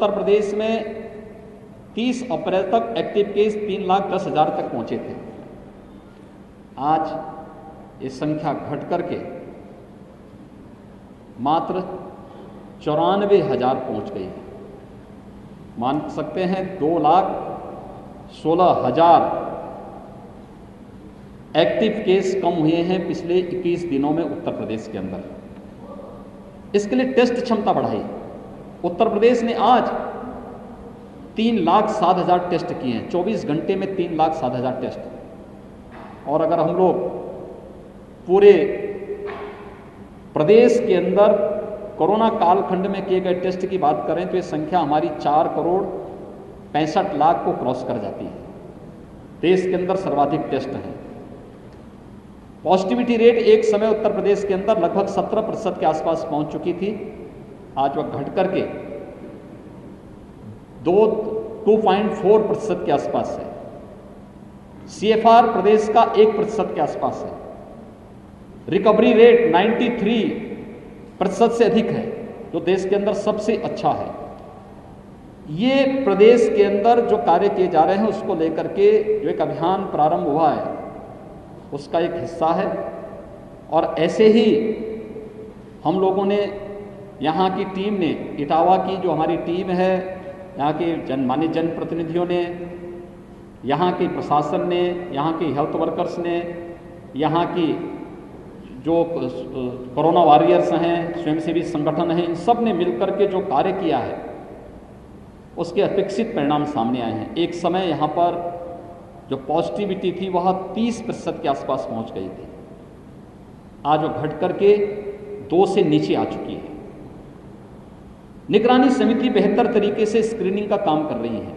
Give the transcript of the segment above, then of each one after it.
उत्तर प्रदेश में 30 अप्रैल तक active case 3,10,000 तक पहुंचे थे। आज ये संख्या घट करके मात्र 94,000 पहुंच गई है। मान सकते हैं 2,16,000 एक्टिव केस कम हुए हैं पिछले 21 दिनों में उत्तर प्रदेश के अंदर। इसके लिए टेस्ट क्षमता बढ़ाई। उत्तर प्रदेश ने आज 3,07,000 टेस्ट किए हैं, 24 घंटे में 3,07,000 टेस्ट। और अगर हम लोग पूरे प्रदेश के अंदर कोरोना कालखंड में किए गए टेस्ट की बात करें तो ये संख्या हमारी 4,65,00,000 को क्रॉस कर जाती है। देश के अंदर सर्वाधिक टेस्ट हैं। पॉजिटिविटी रेट एक समय उत्तर प्रदेश के अंदर लगभग 17% के आसपास पहुंच चुकी थी। आज वह घट करके 2.4% के आसपास है। CFR प्रदेश का 1% के आसपास है। रिकवरी रेट 93% से अधिक है, जो देश के अंदर सबसे अच्छा है। ये प्रदेश के अंदर जो कार्य किए जा रहे हैं उसको लेकर के जो एक अभियान प्रारंभ हुआ है उसका एक हिस्सा है। और ऐसे ही हम लोगों ने, यहाँ की टीम ने, इटावा की जो हमारी टीम है, यहाँ के माननीय जनप्रतिनिधियों ने, यहाँ के प्रशासन ने, यहाँ के हेल्थ वर्कर्स ने, यहाँ की जो कोरोना वॉरियर्स हैं, स्वयंसेवी संगठन हैं, इन सब ने मिलकर के जो कार्य किया है उसके अपेक्षित परिणाम सामने आए हैं। एक समय यहाँ पर जो पॉजिटिविटी थी वह 30% के आसपास पहुँच गई थी। आज वो घट करके 2 से नीचे आ चुकी है। निगरानी समिति बेहतर तरीके से स्क्रीनिंग का काम कर रही है।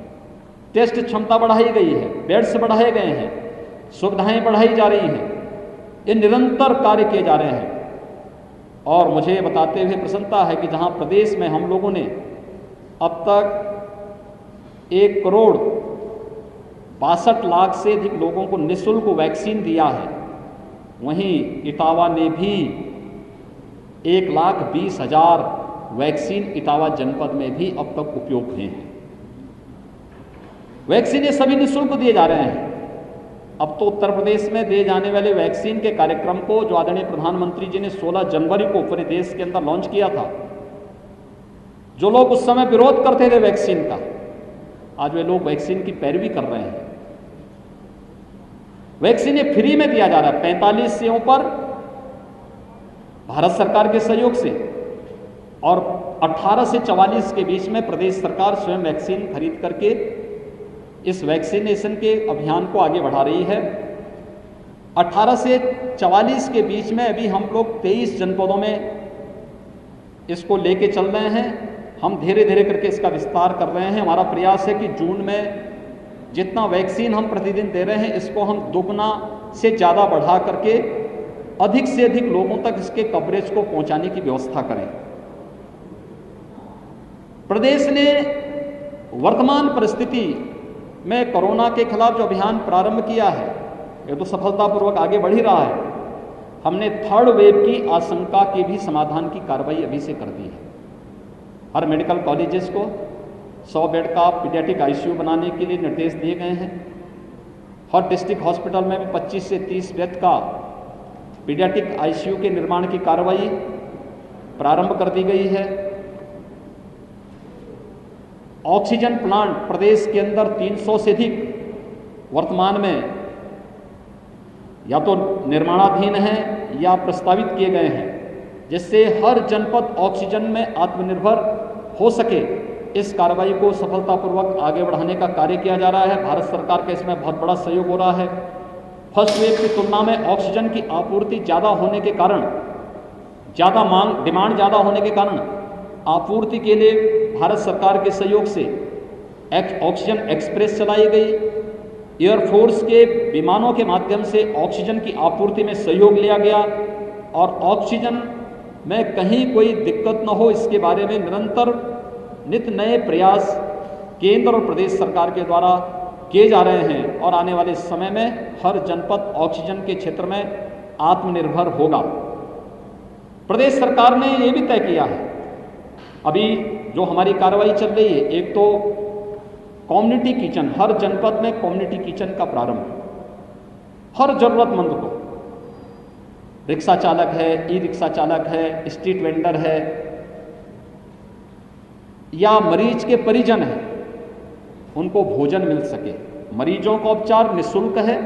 टेस्ट क्षमता बढ़ाई गई है, बेड्स बढ़ाए गए हैं, सुविधाएं बढ़ाई जा रही हैं। ये निरंतर कार्य किए जा रहे हैं। और मुझे बताते हुए प्रसन्नता है कि जहां प्रदेश में हम लोगों ने अब तक 1,62,00,000 से अधिक लोगों को निःशुल्क वैक्सीन दिया है, वहीं इटावा ने भी 1,20,000 वैक्सीन इटावा जनपद में भी अब तक उपयोग हुए हैं। वैक्सीन ये सभी निःशुल्क दिए जा रहे हैं। अब तो उत्तर प्रदेश में दिए जाने वाले वैक्सीन के कार्यक्रम को जो आदरणीय प्रधानमंत्री जी ने 16 जनवरी को पूरे देश के अंदर लॉन्च किया था, जो लोग उस समय विरोध करते थे वैक्सीन का, आज वे लोग वैक्सीन की पैरवी कर रहे हैं। वैक्सीन ये फ्री में दिया जा रहा है 45 सेवाओं पर भारत सरकार के सहयोग से, और 18 से 44 के बीच में प्रदेश सरकार स्वयं वैक्सीन खरीद करके इस वैक्सीनेशन के अभियान को आगे बढ़ा रही है। 18 से 44 के बीच में अभी हम लोग 23 जनपदों में इसको लेके चल रहे हैं। हम धीरे धीरे करके इसका विस्तार कर रहे हैं। हमारा प्रयास है कि जून में जितना वैक्सीन हम प्रतिदिन दे रहे हैं इसको हम दोगुना से ज़्यादा बढ़ा करके अधिक से अधिक लोगों तक इसके कवरेज को पहुंचाने की व्यवस्था करें। प्रदेश ने वर्तमान परिस्थिति में कोरोना के खिलाफ जो अभियान प्रारंभ किया है ये तो सफलतापूर्वक आगे बढ़ ही रहा है। हमने 3rd वेव की आशंका के भी समाधान की कार्रवाई अभी से कर दी है। हर मेडिकल कॉलेजेस को 100 बेड का पीडियाट्रिक ICU बनाने के लिए निर्देश दिए गए हैं। हर डिस्ट्रिक्ट हॉस्पिटल में भी 25 से 30 बेड का पीडियाट्रिक ICU के निर्माण की कार्रवाई प्रारंभ कर दी गई है। ऑक्सीजन प्लांट प्रदेश के अंदर 300 से अधिक वर्तमान में या तो निर्माणाधीन हैं या प्रस्तावित किए गए हैं, जिससे हर जनपद ऑक्सीजन में आत्मनिर्भर हो सके। इस कार्रवाई को सफलतापूर्वक आगे बढ़ाने का कार्य किया जा रहा है। भारत सरकार का इसमें बहुत बड़ा सहयोग हो रहा है। फर्स्ट वेव की तुलना में ऑक्सीजन की आपूर्ति ज़्यादा होने के कारण, ज़्यादा डिमांड ज़्यादा होने के कारण आपूर्ति के लिए भारत सरकार के सहयोग से ऑक्सीजन एक्सप्रेस चलाई गई। एयरफोर्स के विमानों के माध्यम से ऑक्सीजन की आपूर्ति में सहयोग लिया गया और ऑक्सीजन में कहीं कोई दिक्कत न हो इसके बारे में निरंतर नित नए प्रयास केंद्र और प्रदेश सरकार के द्वारा किए जा रहे हैं। और आने वाले समय में हर जनपद ऑक्सीजन के क्षेत्र में आत्मनिर्भर होगा। प्रदेश सरकार ने ये भी तय किया है अभी जो हमारी कार्रवाई चल रही है, एक तो कम्युनिटी किचन, हर जनपद में कम्युनिटी किचन का प्रारंभ, हर जरूरतमंद को, रिक्शा चालक है, ई रिक्शा चालक है, स्ट्रीट वेंडर है या मरीज के परिजन हैं, उनको भोजन मिल सके। मरीजों का उपचार निःशुल्क है।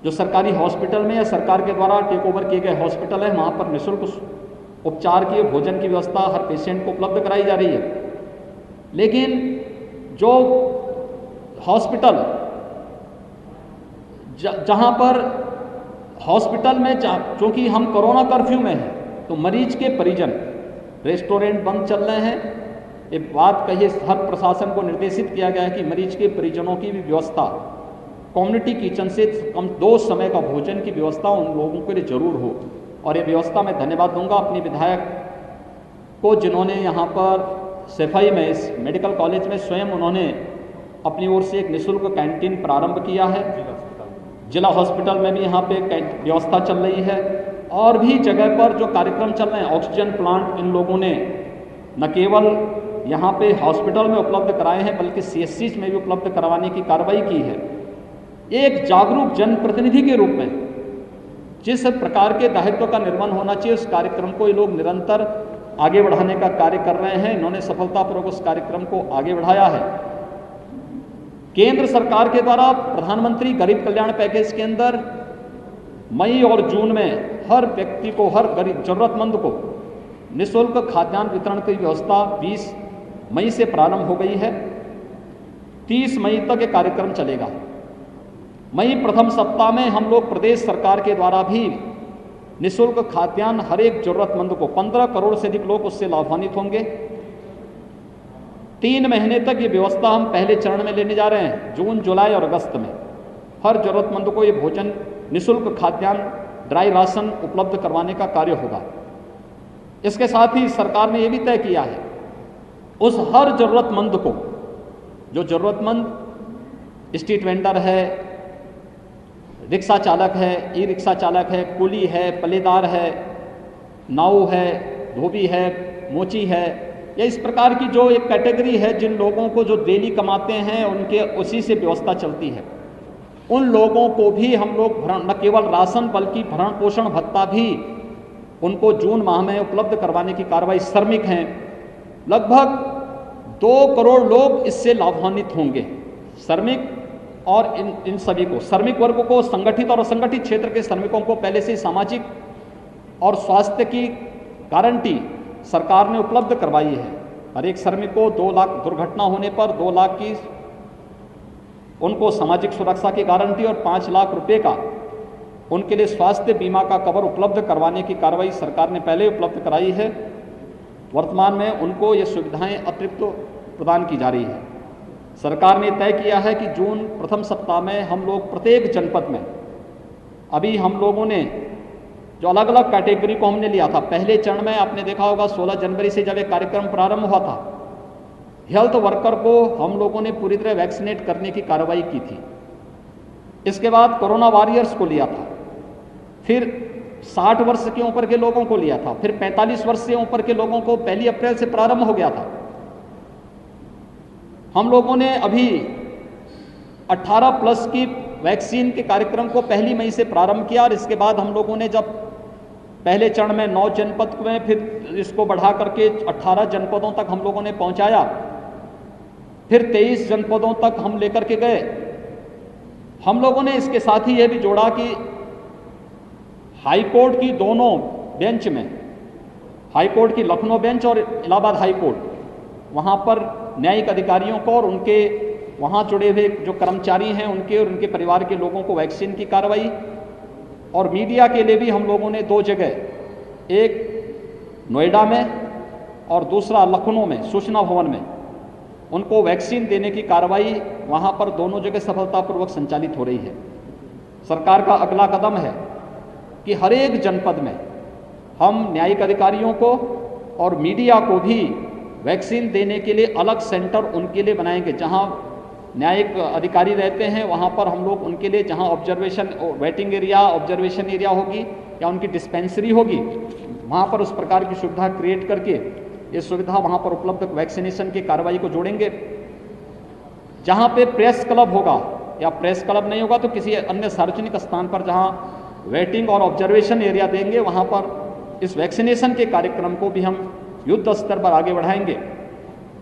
जो सरकारी हॉस्पिटल में या सरकार के द्वारा टेक ओवर किए गए हॉस्पिटल है, वहाँ पर निःशुल्क उपचार की, भोजन की व्यवस्था हर पेशेंट को उपलब्ध कराई जा रही है। लेकिन जो हॉस्पिटल जहाँ पर हॉस्पिटल में चूँकि हम कोरोना कर्फ्यू में हैं, तो मरीज के परिजन, रेस्टोरेंट बंद चल रहे हैं। ये बात कहिए, हर प्रशासन को निर्देशित किया गया है कि मरीज के परिजनों की भी व्यवस्था कम्युनिटी किचन से कम 2 समय का भोजन की व्यवस्था उन लोगों के लिए जरूर हो। और ये व्यवस्था मैं धन्यवाद दूंगा अपनी विधायक को, जिन्होंने यहाँ पर सफाई में, इस मेडिकल कॉलेज में स्वयं उन्होंने अपनी ओर से एक निःशुल्क कैंटीन प्रारंभ किया है। जिला हॉस्पिटल में भी यहाँ पे व्यवस्था चल रही है और भी जगह पर जो कार्यक्रम चल रहे हैं। ऑक्सीजन प्लांट इन लोगों ने न केवल यहाँ पे हॉस्पिटल में उपलब्ध कराए हैं, बल्कि CSCs में भी उपलब्ध करवाने की कार्रवाई की है। एक जागरूक जनप्रतिनिधि के रूप में जिस प्रकार के दायित्व का निर्वहन होना चाहिए, उस कार्यक्रम को ये लोग निरंतर आगे बढ़ाने का कार्य कर रहे हैं। इन्होंने सफलतापूर्वक उस कार्यक्रम को आगे बढ़ाया है। केंद्र सरकार के द्वारा प्रधानमंत्री गरीब कल्याण पैकेज के अंदर मई और जून में हर व्यक्ति को, हर गरीब जरूरतमंद को निःशुल्क खाद्यान्न वितरण की व्यवस्था 20 मई से प्रारंभ हो गई है। 30 मई तक ये कार्यक्रम चलेगा। मई प्रथम सप्ताह में हम लोग प्रदेश सरकार के द्वारा भी निःशुल्क खाद्यान्न हर एक जरूरतमंद को, 15 करोड़ से अधिक लोग उससे लाभान्वित होंगे। 3 महीने तक ये व्यवस्था हम पहले चरण में लेने जा रहे हैं। जून, जुलाई और अगस्त में हर जरूरतमंद को ये भोजन, निःशुल्क खाद्यान्न, ड्राई राशन उपलब्ध करवाने का कार्य होगा। इसके साथ ही सरकार ने ये भी तय किया है, उस हर जरूरतमंद को, जो जरूरतमंद स्ट्रीट वेंडर है, रिक्शा चालक है, ई रिक्शा चालक है, कुली है, पल्लेदार है, नाऊ है, धोबी है, मोची है, या इस प्रकार की जो एक कैटेगरी है, जिन लोगों को जो डेली कमाते हैं उनके उसी से व्यवस्था चलती है, उन लोगों को भी हम लोग न केवल राशन बल्कि भरण पोषण भत्ता भी उनको जून माह में उपलब्ध करवाने की कार्रवाई। श्रमिक हैं, लगभग 2 करोड़ लोग इससे लाभान्वित होंगे। श्रमिक और इन सभी को, श्रमिक वर्ग को, संगठित और असंगठित क्षेत्र के श्रमिकों को पहले से सामाजिक और स्वास्थ्य की गारंटी सरकार ने उपलब्ध करवाई है। हर एक श्रमिक को 2 लाख, दुर्घटना होने पर 2 लाख की उनको सामाजिक सुरक्षा की गारंटी और 5 लाख रुपए का उनके लिए स्वास्थ्य बीमा का कवर उपलब्ध करवाने की कार्रवाई सरकार ने पहले उपलब्ध कराई है। वर्तमान में उनको ये सुविधाएं अतिरिक्त प्रदान की जा रही है। सरकार ने तय किया है कि जून प्रथम सप्ताह में हम लोग प्रत्येक जनपद में, अभी हम लोगों ने जो अलग अलग कैटेगरी को हमने लिया था, पहले चरण में आपने देखा होगा 16 जनवरी से जब ये कार्यक्रम प्रारंभ हुआ था, हेल्थ वर्कर को हम लोगों ने पूरी तरह वैक्सीनेट करने की कार्रवाई की थी। इसके बाद कोरोना वॉरियर्स को लिया था, फिर 60 वर्ष के ऊपर के लोगों को लिया था, फिर 45 वर्ष से ऊपर के लोगों को 1 अप्रैल से प्रारंभ हो गया था। हम लोगों ने अभी 18 प्लस की वैक्सीन के कार्यक्रम को 1 मई से प्रारंभ किया और इसके बाद हम लोगों ने जब पहले चरण में 9 जनपद में, फिर इसको बढ़ा करके 18 जनपदों तक हम लोगों ने पहुंचाया, फिर 23 जनपदों तक हम लेकर के गए। हम लोगों ने इसके साथ ही यह भी जोड़ा कि हाईकोर्ट की दोनों बेंच में, हाईकोर्ट की लखनऊ बेंच और इलाहाबाद हाईकोर्ट, वहाँ पर न्यायिक अधिकारियों को और उनके वहाँ जुड़े हुए जो कर्मचारी हैं उनके और उनके परिवार के लोगों को वैक्सीन की कार्रवाई, और मीडिया के लिए भी हम लोगों ने 2 जगह, एक नोएडा में और दूसरा लखनऊ में सूचना भवन में उनको वैक्सीन देने की कार्रवाई वहाँ पर दोनों जगह सफलतापूर्वक संचालित हो रही है। सरकार का अगला कदम है कि हर एक जनपद में हम न्यायिक अधिकारियों को और मीडिया को भी वैक्सीन देने के लिए अलग सेंटर उनके लिए बनाएंगे। जहाँ न्यायिक अधिकारी रहते हैं वहाँ पर हम लोग उनके लिए, जहाँ observation waiting area, observation area होगी या उनकी डिस्पेंसरी होगी, वहाँ पर उस प्रकार की सुविधा क्रिएट करके ये सुविधा वहाँ पर उपलब्ध वैक्सीनेशन की कार्रवाई को जोड़ेंगे। जहाँ पे प्रेस क्लब होगा या प्रेस क्लब नहीं होगा तो किसी अन्य सार्वजनिक स्थान पर जहाँ वेटिंग और ऑब्जर्वेशन एरिया देंगे, वहाँ पर इस वैक्सीनेशन के कार्यक्रम को भी हम युद्ध स्तर पर आगे बढ़ाएंगे,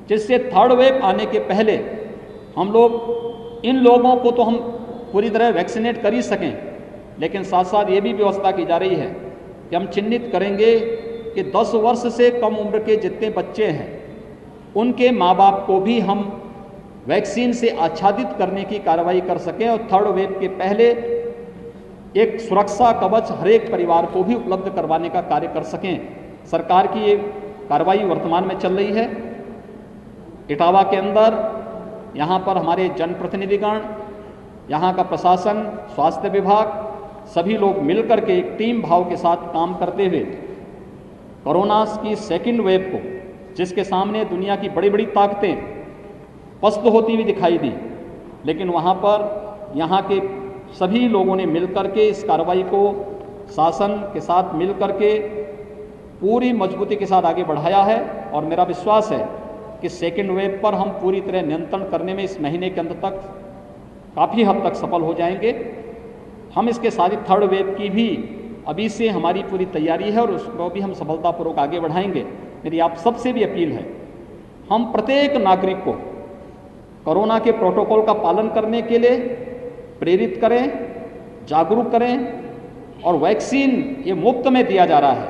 जिससे थर्ड वेव आने के पहले हम लोग इन लोगों को तो हम पूरी तरह वैक्सीनेट कर ही सकें, लेकिन साथ साथ ये भी व्यवस्था की जा रही है कि हम चिन्हित करेंगे कि 10 वर्ष से कम उम्र के जितने बच्चे हैं उनके माँ बाप को भी हम वैक्सीन से आच्छादित करने की कार्रवाई कर सकें और थर्ड वेव के पहले एक सुरक्षा कवच हर एक परिवार को भी उपलब्ध करवाने का कार्य कर सकें। सरकार की ये कार्रवाई वर्तमान में चल रही है। इटावा के अंदर यहाँ पर हमारे जनप्रतिनिधिगण, यहाँ का प्रशासन, स्वास्थ्य विभाग, सभी लोग मिलकर के एक टीम भाव के साथ काम करते हुए कोरोना की सेकंड वेव को, जिसके सामने दुनिया की बड़ी बड़ी ताकतें पस्त होती हुई दिखाई दी, लेकिन वहाँ पर यहाँ के सभी लोगों ने मिलकर के इस कार्रवाई को शासन के साथ मिलकर के पूरी मजबूती के साथ आगे बढ़ाया है। और मेरा विश्वास है कि सेकेंड वेव पर हम पूरी तरह नियंत्रण करने में इस महीने के अंत तक काफ़ी हद तक सफल हो जाएंगे। हम इसके साथ ही थर्ड वेव की भी अभी से हमारी पूरी तैयारी है और उसको भी हम सफलतापूर्वक आगे बढ़ाएंगे। मेरी आप सबसे भी अपील है, हम प्रत्येक नागरिक को कोरोना के प्रोटोकॉल का पालन करने के लिए प्रेरित करें, जागरूक करें। और वैक्सीन ये मुफ्त में दिया जा रहा है,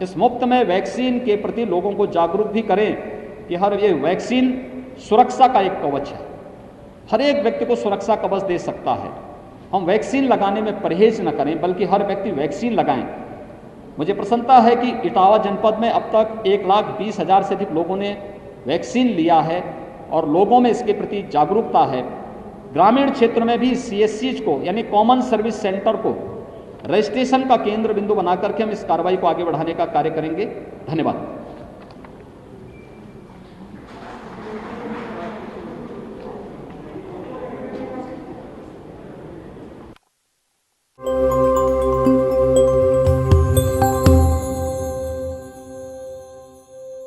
इस मुफ्त में वैक्सीन के प्रति लोगों को जागरूक भी करें कि हर ये वैक्सीन सुरक्षा का एक कवच है, हर एक व्यक्ति को सुरक्षा कवच दे सकता है। हम वैक्सीन लगाने में परहेज न करें, बल्कि हर व्यक्ति वैक्सीन लगाएं। मुझे प्रसन्नता है कि इटावा जनपद में अब तक 1,20,000 से अधिक लोगों ने वैक्सीन लिया है और लोगों में इसके प्रति जागरूकता है। ग्रामीण क्षेत्र में भी CSCs को यानी कॉमन सर्विस सेंटर को रजिस्ट्रेशन का केंद्र बिंदु बनाकर के हम इस कार्रवाई को आगे बढ़ाने का कार्य करेंगे। धन्यवाद।